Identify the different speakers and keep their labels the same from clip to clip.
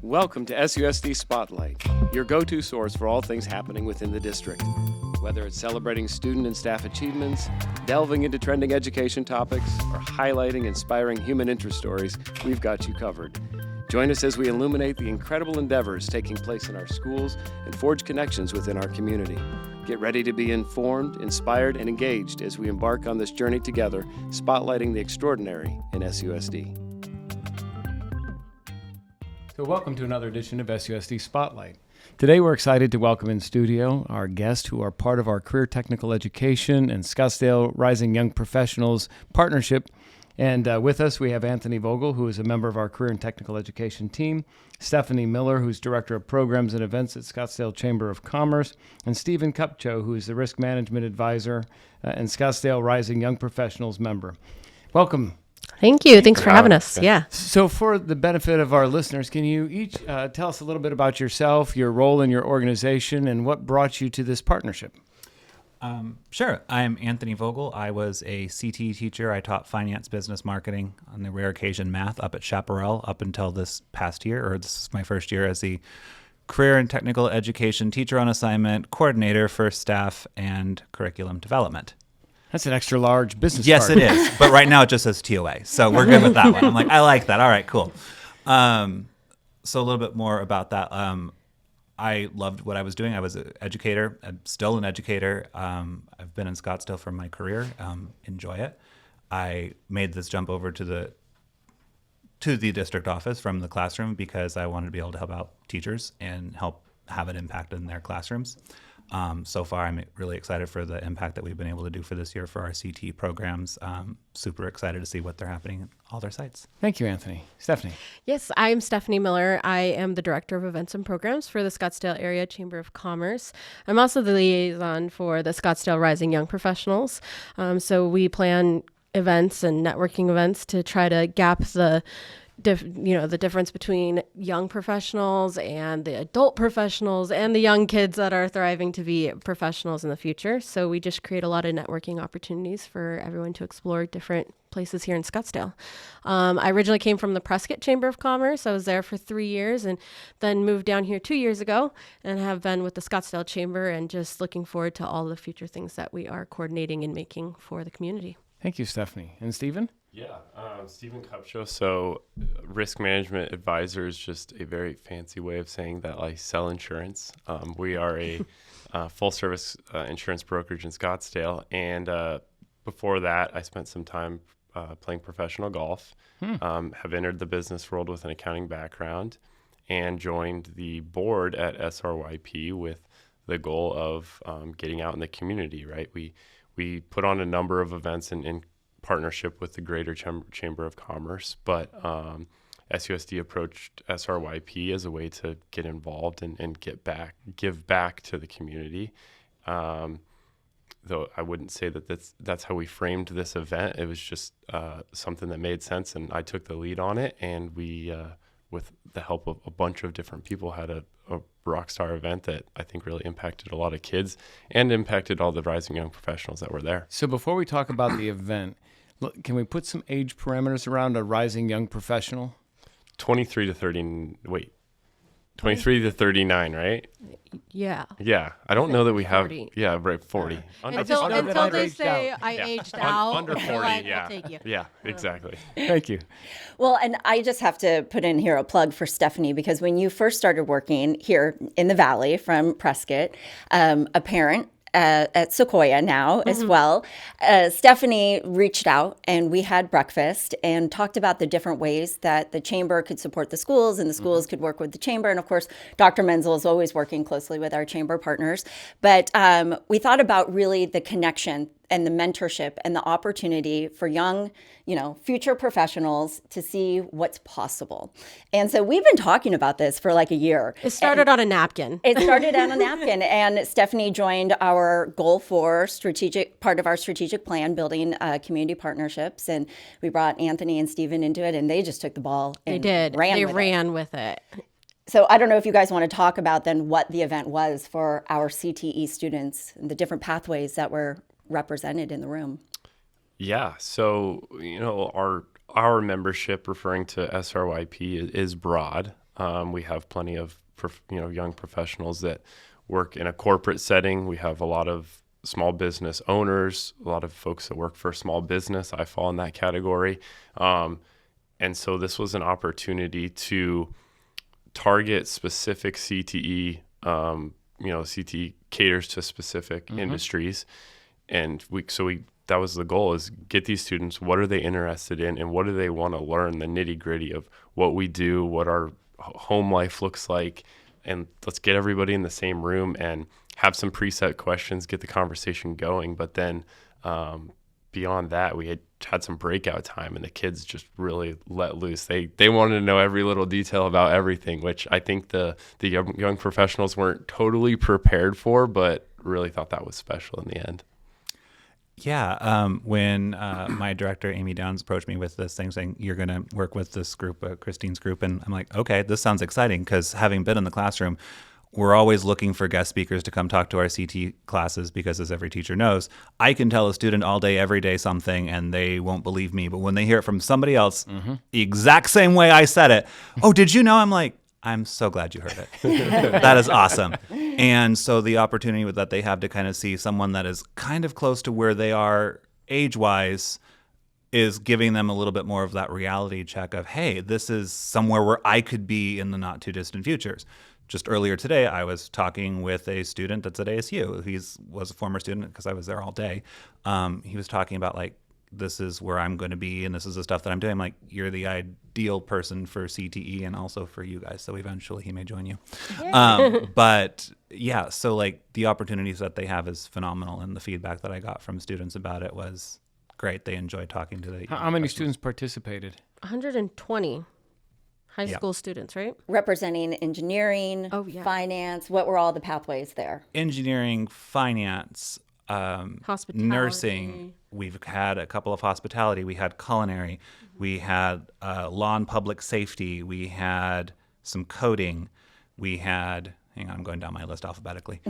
Speaker 1: Welcome to SUSD Spotlight, your go-to source for all things happening within the district. Whether it's celebrating student and staff achievements, delving into trending education topics, or highlighting inspiring human interest stories, we've got you covered. Join us as we illuminate the incredible endeavors taking place in our schools and forge connections within our community. Get ready to be informed, inspired, and engaged as we embark on this journey together, spotlighting the extraordinary in SUSD. So welcome to another edition of SUSD Spotlight. Today we're excited to welcome in studio our guests who are part of our Career Technical Education and Scottsdale Rising Young Professionals partnership. And with us we have Anthony Vogel, who is a member of our Career and Technical Education team, Stephanie Miller, who's Director of Programs and Events at Scottsdale Chamber of Commerce, and Steven Kupcho, who is the Risk Management Advisor and Scottsdale Rising Young Professionals member. Welcome.
Speaker 2: Thank you. Thanks for having us. Yeah.
Speaker 1: So for the benefit of our listeners, can you each tell us a little bit about yourself, your role in your organization, and what brought you to this partnership?
Speaker 3: Sure. I'm Anthony Vogel. I was a CTE teacher. I taught finance, business, marketing, on the rare occasion math up at Chaparral up until this past year, or this is my first year as the Career and Technical Education Teacher on Assignment Coordinator for Staff and Curriculum Development.
Speaker 1: That's an extra large business
Speaker 3: Yes,
Speaker 1: card.
Speaker 3: it is. But right now it just says TOA. So we're good with that one. I'm like, I like that. All right, cool. So a little bit more about that. I loved what I was doing. I was an educator. I'm still an educator. I've been in Scottsdale for my career. Enjoy it. I made this jump over to the district office from the classroom because I wanted to be able to help out teachers and help have an impact in their classrooms. So far, I'm really excited for the impact that we've been able to do for this year for our CTE programs. Super excited to see what they're happening at all their sites.
Speaker 1: Thank you, Anthony. Stephanie.
Speaker 2: Yes, I'm Stephanie Miller. I am the Director of Events and Programs for the Scottsdale Area Chamber of Commerce. I'm also the liaison for the Scottsdale Rising Young Professionals. So we plan events and networking events to try to gap the difference between young professionals and the adult professionals and the young kids that are thriving to be professionals in the future. So we just create a lot of networking opportunities for everyone to explore different places here in Scottsdale. I originally came from the Prescott Chamber of Commerce. I was there for 3 years and then moved down here 2 years ago and have been with the Scottsdale Chamber and just looking forward to all the future things that we are coordinating and making for the community.
Speaker 1: Thank you, Stephanie. And Steven?
Speaker 4: Yeah, Steven Kupcho. So risk management advisor is just a very fancy way of saying that I sell insurance. We are a full service insurance brokerage in Scottsdale. And before that, I spent some time playing professional golf, have entered the business world with an accounting background, and joined the board at SRYP with the goal of getting out in the community, right? We put on a number of events in partnership with the Greater Chamber of Commerce, but SUSD approached SRYP as a way to get involved and give back to the community. Though I wouldn't say that that's how we framed this event. It was just something that made sense, and I took the lead on it, and we, with the help of a bunch of different people, had a rock star event that I think really impacted a lot of kids and impacted all the rising young professionals that were there.
Speaker 1: So before we talk about the event, can we put some age parameters around a rising young professional?
Speaker 4: 23 to 39, right?
Speaker 2: Yeah.
Speaker 4: Yeah. I don't know that we have.
Speaker 2: 40.
Speaker 4: Yeah, right, 40.
Speaker 2: Until they say I aged out.
Speaker 4: Under 40,
Speaker 2: like,
Speaker 4: yeah.
Speaker 2: I'll take you.
Speaker 4: Yeah, exactly.
Speaker 1: Thank you.
Speaker 5: Well, and I just have to put in here a plug for Stephanie, because when you first started working here in the Valley from Prescott, a parent at Sequoia now as well, Stephanie reached out and we had breakfast and talked about the different ways that the chamber could support the schools and the schools could work with the chamber. And of course, Dr. Menzel is always working closely with our chamber partners. But we thought about really the connection and the mentorship and the opportunity for young, future professionals to see what's possible. And so we've been talking about this for like a year.
Speaker 2: It started on a napkin.
Speaker 5: And Stephanie joined our goal for part of our strategic plan, building community partnerships. And we brought Anthony and Steven into it, and they just took the ball and
Speaker 2: ran with it.
Speaker 5: So I don't know if you guys want to talk about then what the event was for our CTE students and the different pathways that were represented in the room.
Speaker 4: Yeah. So, our membership, referring to SRYP, is broad. We have plenty of young professionals that work in a corporate setting. We have a lot of small business owners, a lot of folks that work for small business. I fall in that category. And so this was an opportunity to target specific CTE. CTE caters to specific industries. And that was the goal, is get these students, what are they interested in and what do they want to learn, the nitty gritty of what we do, what our home life looks like. And let's get everybody in the same room and have some preset questions, get the conversation going. But then beyond that, we had some breakout time and the kids just really let loose. They wanted to know every little detail about everything, which I think the young professionals weren't totally prepared for, but really thought that was special in the end.
Speaker 3: Yeah. When my director, Amy Downs, approached me with this thing saying, you're going to work with this group, Christine's group. And I'm like, okay, this sounds exciting, because having been in the classroom, we're always looking for guest speakers to come talk to our CT classes because, as every teacher knows, I can tell a student all day, every day something and they won't believe me. But when they hear it from somebody else, the exact same way I said it, oh, did you know? I'm like, I'm so glad you heard it. That is awesome. And so the opportunity that they have to kind of see someone that is kind of close to where they are age-wise is giving them a little bit more of that reality check of, hey, this is somewhere where I could be in the not too distant futures. Just earlier today, I was talking with a student that's at ASU. He was a former student because I was there all day. He was talking about, like, this is where I'm going to be and this is the stuff that I'm doing. I'm like, you're the ideal person for CTE and also for you guys. So eventually he may join you. But yeah, so like the opportunities that they have is phenomenal. And the feedback that I got from students about it was great. They enjoyed talking to the
Speaker 6: How many students participated?
Speaker 2: 120 high school students, right?
Speaker 5: Representing engineering, finance. What were all the pathways there?
Speaker 3: Engineering, finance,
Speaker 2: Hospitality.
Speaker 3: nursing. We've had a couple of hospitality. We had culinary. We had law and public safety. We had some coding. We had, hang on, I'm going down my list alphabetically.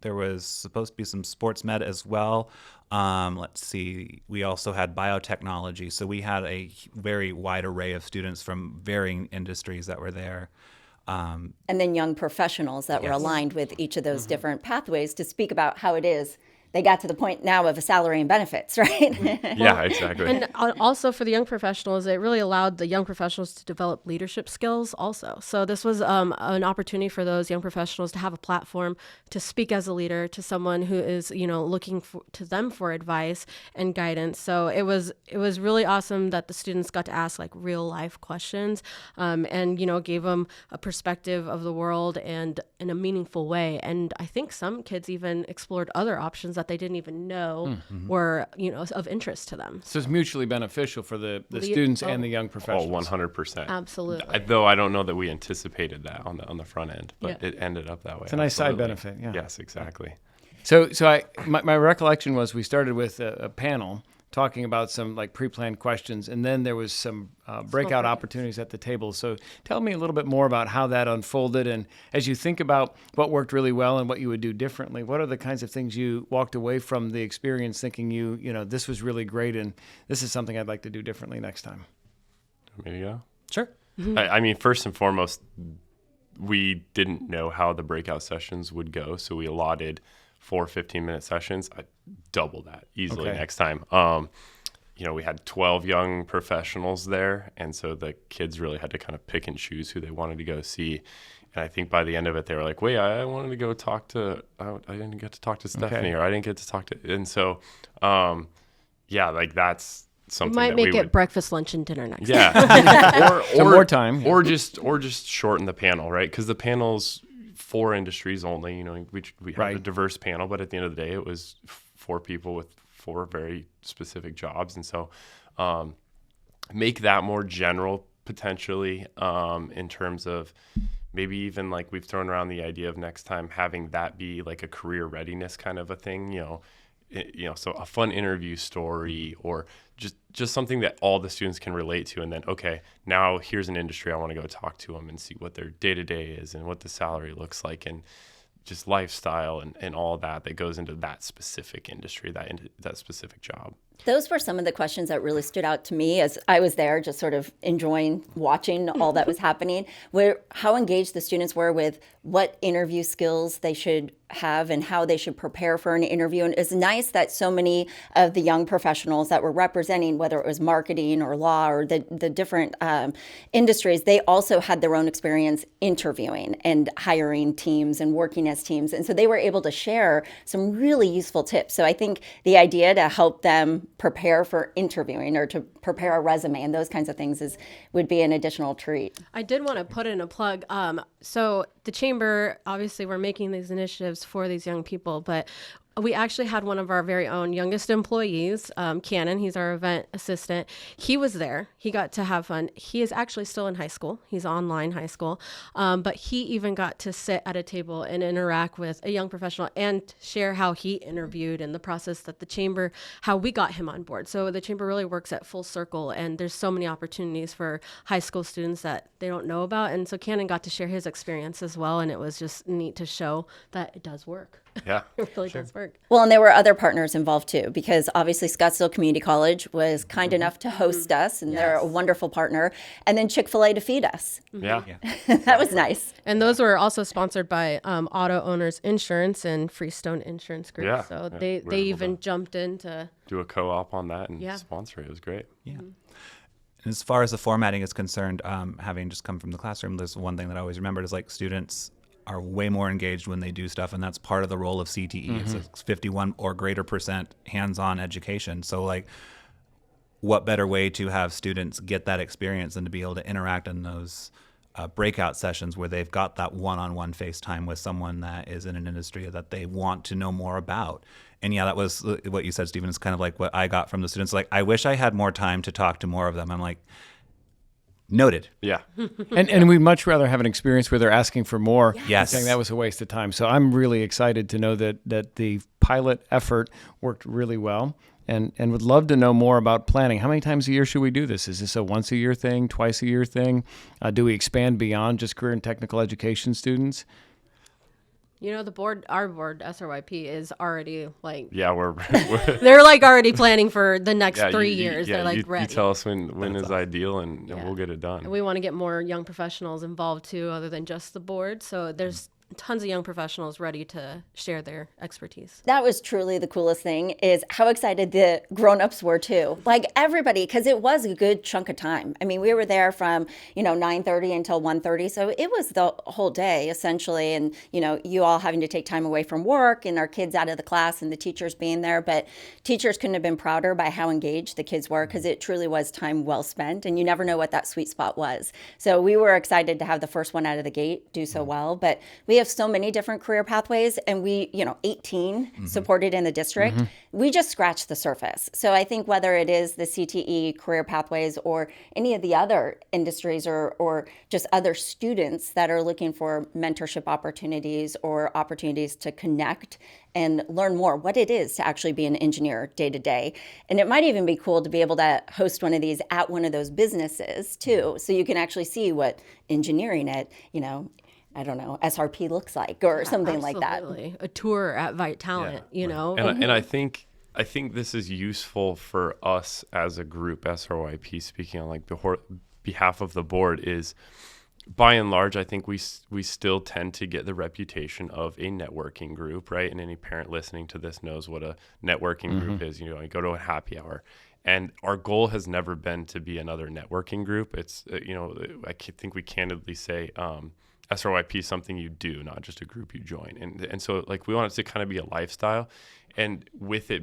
Speaker 3: There was supposed to be some sports med as well. Let's see. We also had biotechnology. So we had a very wide array of students from varying industries that were there.
Speaker 5: And then young professionals that were aligned with each of those different pathways to speak about how it is they got to the point now of a salary and benefits, right?
Speaker 4: Yeah, exactly.
Speaker 2: And also for the young professionals, it really allowed the young professionals to develop leadership skills also. So this was an opportunity for those young professionals to have a platform to speak as a leader to someone who is, looking to them for advice and guidance. So it was really awesome that the students got to ask like real life questions and, gave them a perspective of the world and in a meaningful way. And I think some kids even explored other options that they didn't even know were, of interest to them.
Speaker 6: So it's mutually beneficial for the students and the young professionals.
Speaker 4: 100%.
Speaker 2: Absolutely.
Speaker 4: Though I don't know that we anticipated that on the front end, but it ended up that way.
Speaker 6: It's a nice side benefit. Yeah.
Speaker 4: Yes, exactly.
Speaker 6: So my recollection was we started with a panel talking about some like pre-planned questions, and then there was some breakout opportunities at the table. So tell me a little bit more about how that unfolded, and as you think about what worked really well and what you would do differently, what are the kinds of things you walked away from the experience thinking this was really great and this is something I'd like to do differently next time?
Speaker 4: Want me to go?
Speaker 3: Sure.
Speaker 4: I mean, first and foremost, we didn't know how the breakout sessions would go, so we allotted 4 15-minute sessions. I double that easily next time. We had 12 young professionals there, and so the kids really had to kind of pick and choose who they wanted to go see. And I think by the end of it, they were like, wait, I wanted to go talk to, I didn't get to talk to Stephanie, or I didn't get to talk to, and so, that's something
Speaker 2: Might
Speaker 4: that
Speaker 2: make
Speaker 4: we
Speaker 2: it
Speaker 4: would,
Speaker 2: breakfast, lunch, and dinner next.
Speaker 4: Yeah.
Speaker 6: So more time.
Speaker 4: Or just shorten the panel, right? Because the panel's 4 industries only. We had a diverse panel, but at the end of the day, it was 4 people with 4 very specific jobs, and so make that more general potentially in terms of maybe even like we've thrown around the idea of next time having that be like a career readiness kind of a thing. So a fun interview story or just something that all the students can relate to. And then, okay, now here's an industry. I want to go talk to them and see what their day-to-day is and what the salary looks like and just lifestyle and all that goes into that specific industry, that specific job.
Speaker 5: Those were some of the questions that really stood out to me as I was there, just sort of enjoying watching all that was happening, where how engaged the students were with what interview skills they should have and how they should prepare for an interview. And it's nice that so many of the young professionals that were representing, whether it was marketing or law or the different industries, they also had their own experience interviewing and hiring teams and working as teams. And so they were able to share some really useful tips. So I think the idea to help them prepare for interviewing or to prepare a resume and those kinds of things would be an additional treat.
Speaker 2: I did want to put in a plug. So the chamber, obviously, we're making these initiatives for these young people, but we actually had one of our very own youngest employees, Cannon. He's our event assistant. He was there. He got to have fun. He is actually still in high school. He's online high school. But he even got to sit at a table and interact with a young professional and share how he interviewed and the process that the chamber, how we got him on board. So the chamber really works at full circle, and there's so many opportunities for high school students that they don't know about. And so Cannon got to share his experience as well, and it was just neat to show that it does work.
Speaker 4: Yeah,
Speaker 2: It really does work.
Speaker 5: Well, and there were other partners involved too, because obviously Scottsdale Community College was kind enough to host us, and they're a wonderful partner. And then Chick-fil-A to feed us.
Speaker 4: yeah.
Speaker 5: That was nice.
Speaker 2: And those were also sponsored by Auto Owners Insurance and Freestone Insurance Group.
Speaker 4: Yeah,
Speaker 2: So
Speaker 4: yeah.
Speaker 2: they
Speaker 4: We're
Speaker 2: they
Speaker 4: able
Speaker 2: even
Speaker 4: to
Speaker 2: jumped into.
Speaker 4: Do a co-op on that and
Speaker 2: Yeah.
Speaker 4: sponsor it. It was great.
Speaker 3: Yeah. As far as the formatting is concerned, having just come from the classroom, there's one thing that I always remembered is like students are way more engaged when they do stuff, and that's part of the role of CTE. It's a 51 or greater % hands-on education. So like, what better way to have students get that experience than to be able to interact in those breakout sessions where they've got that one-on-one FaceTime with someone that is in an industry that they want to know more about. And yeah, that was what you said, Steven. It's kind of like what I got from the students. Like, I wish I had more time to talk to more of them. I'm like, noted.
Speaker 4: Yeah.
Speaker 6: And we'd much rather have an experience where they're asking for more than
Speaker 3: Yes.
Speaker 6: saying that was a waste of time. So I'm really excited to know that the pilot effort worked really well, and would love to know more about planning. How many times a year should we do this? Is this a once a year thing, twice a year thing? Do we expand beyond just career and technical education students?
Speaker 2: You know, our board, SRYP, is already like,
Speaker 4: Yeah, we're
Speaker 2: they're like already planning for the next 3
Speaker 4: you-
Speaker 2: years.
Speaker 4: yeah,
Speaker 2: They're like
Speaker 4: you
Speaker 2: ready.
Speaker 4: tell us when is ideal, and
Speaker 2: Yeah.
Speaker 4: we'll get it done.
Speaker 2: And we want to get more young professionals involved too, other than just the board. So there's tons of young professionals ready to share their expertise.
Speaker 5: That was truly the coolest thing, is how excited the grown-ups were too. Like everybody, because it was a good chunk of time. I mean, we were there from 9:30 until 1:30, so it was the whole day essentially. And you all having to take time away from work, and our kids out of the class, and the teachers being there. But teachers couldn't have been prouder by how engaged the kids were, because it truly was time well spent. And you never know what that sweet spot was. So we were excited to have the first one out of the gate do so well. But we have so many different career pathways, and we, 18 supported in the district. We just scratched the surface. So I think whether it is the CTE career pathways or any of the other industries or just other students that are looking for mentorship opportunities or opportunities to connect and learn more what it is to actually be an engineer day to day. And it might even be cool to be able to host one of these at one of those businesses too. So you can actually see what engineering at, I don't know, SRP looks like, or something like that.
Speaker 2: Absolutely. A tour at Vite Talent, you know.
Speaker 4: And I think this is useful for us as a group, SRYP, speaking on like behalf of the board, is by and large, I think we still tend to get the reputation of a networking group, right? And any parent listening to this knows what a networking group is. You go to a happy hour. And our goal has never been to be another networking group. It's, I think we candidly say, SRYP is something you do, not just a group you join. And so like we want it to kind of be a lifestyle, and with it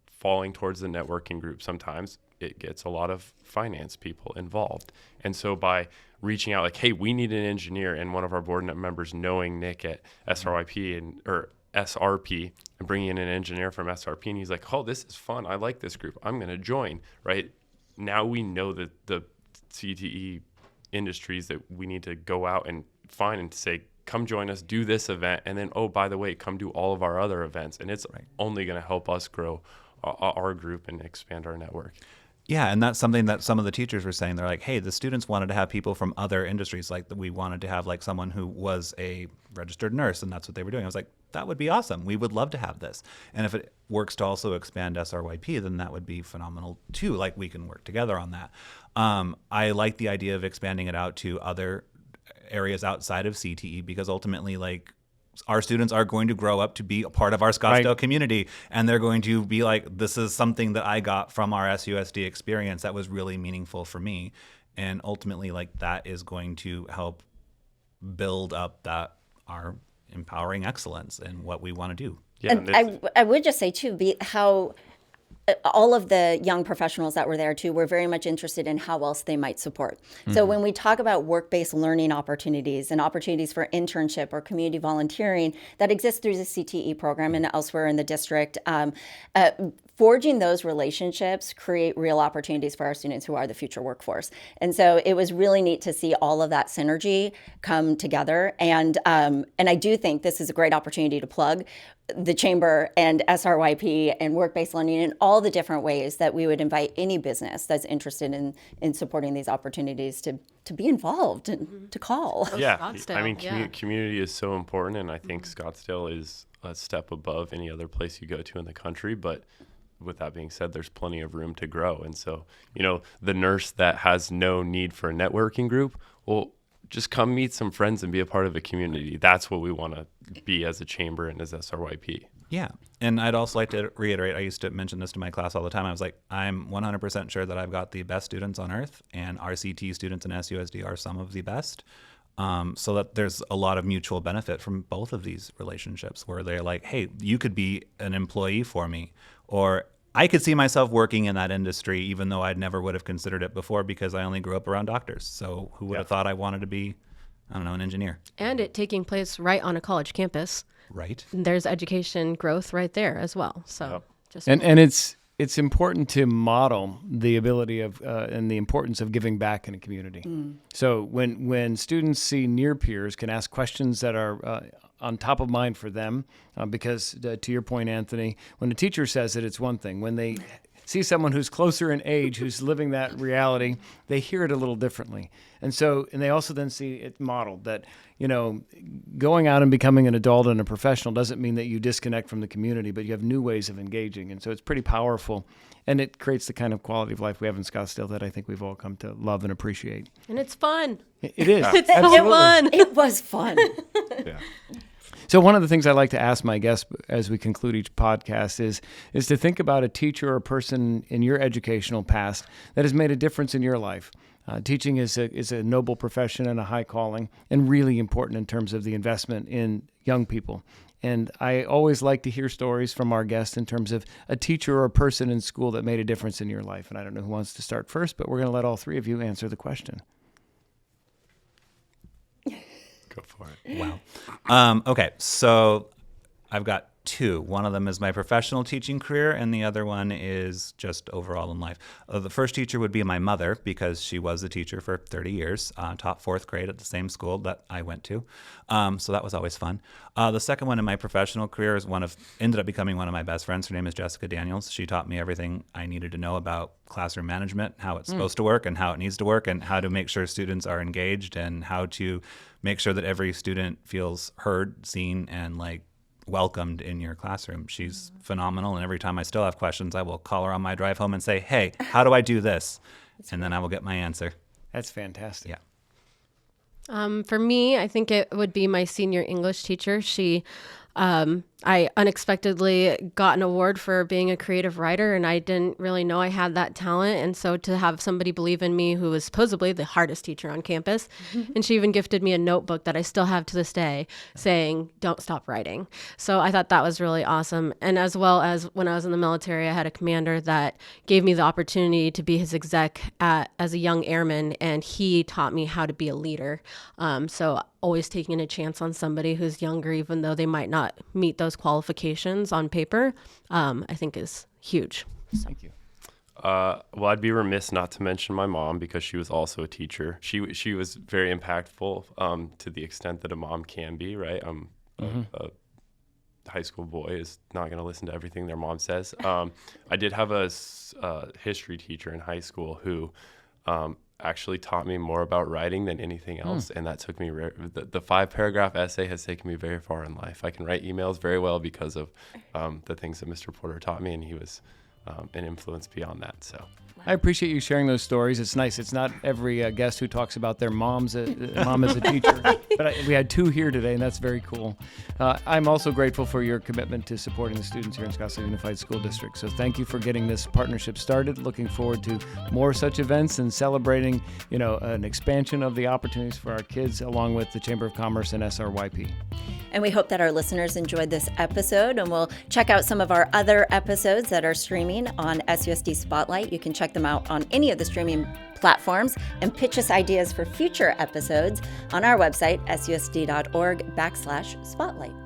Speaker 4: falling towards the networking group, sometimes it gets a lot of finance people involved. And so by reaching out like, hey, we need an engineer, and one of our board members knowing Nick at SRYP or SRP and bringing in an engineer from SRP, and he's like, oh, this is fun. I like this group. I'm going to join, right? Now we know that the CTE industries that we need to go out and find and say, come join us, do this event, and then, oh, by the way, come do all of our other events. And it's only going to help us grow our group and expand our network.
Speaker 3: Yeah, and that's something that some of the teachers were saying. They're like, hey, the students wanted to have people from other industries. Like we wanted to have like someone who was a registered nurse, and that's what they were doing. I was like, that would be awesome. We would love to have this. And if it works to also expand SRYP, then that would be phenomenal too. Like, we can work together on that. I like the idea of expanding it out to other areas outside of CTE, because ultimately, like, our students are going to grow up to be a part of our Scottsdale community, and they're going to be like, this is something that I got from our SUSD experience that was really meaningful for me. And ultimately, like, that is going to help build up that our empowering excellence in what we want to do.
Speaker 4: Yeah,
Speaker 5: And I would just say too, how all of the young professionals that were there too were very much interested in how else they might support. So when we talk about work-based learning opportunities and opportunities for internship or community volunteering that exist through the CTE program and elsewhere in the district, forging those relationships create real opportunities for our students who are the future workforce. And so it was really neat to see all of that synergy come together. And I do think this is a great opportunity to plug the Chamber and SRYP and work-based learning in all the different ways that we would invite any business that's interested in supporting these opportunities to be involved and to call.
Speaker 4: Yeah,
Speaker 2: Scottsdale,
Speaker 4: I mean,
Speaker 2: yeah.
Speaker 4: community is so important, and I think Scottsdale is a step above any other place you go to in the country. But with that being said, there's plenty of room to grow. And so, the nurse that has no need for a networking group, well, just come meet some friends and be a part of a community. That's what we want to be as a chamber and as SRYP.
Speaker 3: Yeah. And I'd also like to reiterate, I used to mention this to my class all the time. I was like, I'm 100% sure that I've got the best students on earth, and our CT students in SUSD are some of the best. So that there's a lot of mutual benefit from both of these relationships, where they're like, hey, you could be an employee for me, or I could see myself working in that industry, even though I never would have considered it before, because I only grew up around doctors. So who would have thought I wanted to be, I don't know, an engineer?
Speaker 2: And it taking place right on a college campus.
Speaker 3: Right.
Speaker 2: There's education growth right there as well. So just
Speaker 6: And it's important to model the ability of and the importance of giving back in a community. So when students see near peers can ask questions that are on top of mind for them, because to your point, Anthony, when a teacher says it, it's one thing. When they see someone who's closer in age, who's living that reality, they hear it a little differently. And they also then see it modeled that, going out and becoming an adult and a professional doesn't mean that you disconnect from the community, but you have new ways of engaging. And so it's pretty powerful. And it creates the kind of quality of life we have in Scottsdale that I think we've all come to love and appreciate.
Speaker 2: and it's fun.
Speaker 6: It is.
Speaker 2: It's so fun.
Speaker 5: It was fun.
Speaker 4: Yeah.
Speaker 6: So one of the things I like to ask my guests as we conclude each podcast is to think about a teacher or a person in your educational past that has made a difference in your life. Teaching is a noble profession and a high calling, and really important in terms of the investment in young people. And I always like to hear stories from our guests in terms of a teacher or a person in school that made a difference in your life. And I don't know who wants to start first, but we're going to let all three of you answer the question.
Speaker 4: Go for it.
Speaker 3: Wow. Okay, so I've got two. One of them is my professional teaching career, and the other one is just overall in life. The first teacher would be my mother, because she was a teacher for 30 years, taught fourth grade at the same school that I went to. So that was always fun. The second one in my professional career is ended up becoming one of my best friends. Her name is Jessica Daniels. She taught me everything I needed to know about classroom management, how it's supposed to work and how it needs to work, and how to make sure students are engaged, and how to make sure that every student feels heard, seen, and welcomed in your classroom. She's phenomenal, and every time I still have questions, I will call her on my drive home and say, hey, how do I do this? And then I will get my answer.
Speaker 6: That's fantastic.
Speaker 3: Yeah.
Speaker 2: For me, I think it would be my senior English teacher. I unexpectedly got an award for being a creative writer, and I didn't really know I had that talent. And so to have somebody believe in me, who was supposedly the hardest teacher on campus, and she even gifted me a notebook that I still have to this day saying, don't stop writing. So I thought that was really awesome. And as well as when I was in the military, I had a commander that gave me the opportunity to be his exec as a young airman, and he taught me how to be a leader. So always taking a chance on somebody who's younger, even though they might not meet those qualifications on paper, I think is huge.
Speaker 6: Thank you.
Speaker 4: Well, I'd be remiss not to mention my mom, because she was also a teacher. She was very impactful to the extent that a mom can be, right? A high school boy is not going to listen to everything their mom says. I did have a history teacher in high school who actually taught me more about writing than anything else. And that took me, the 5-paragraph essay has taken me very far in life. I can write emails very well because of the things that Mr. Porter taught me, and he was an influence beyond that. So
Speaker 6: I appreciate you sharing those stories. It's nice. It's not every guest who talks about their mom as a teacher, but we had 2 here today, and that's very cool. I'm also grateful for your commitment to supporting the students here in Scottsdale Unified School District. So thank you for getting this partnership started. Looking forward to more such events and celebrating, an expansion of the opportunities for our kids, along with the Chamber of Commerce and SRYP.
Speaker 5: And we hope that our listeners enjoyed this episode, and we'll check out some of our other episodes that are streaming on SUSD Spotlight. You can check them out on any of the streaming platforms and pitch us ideas for future episodes on our website, susd.org/spotlight.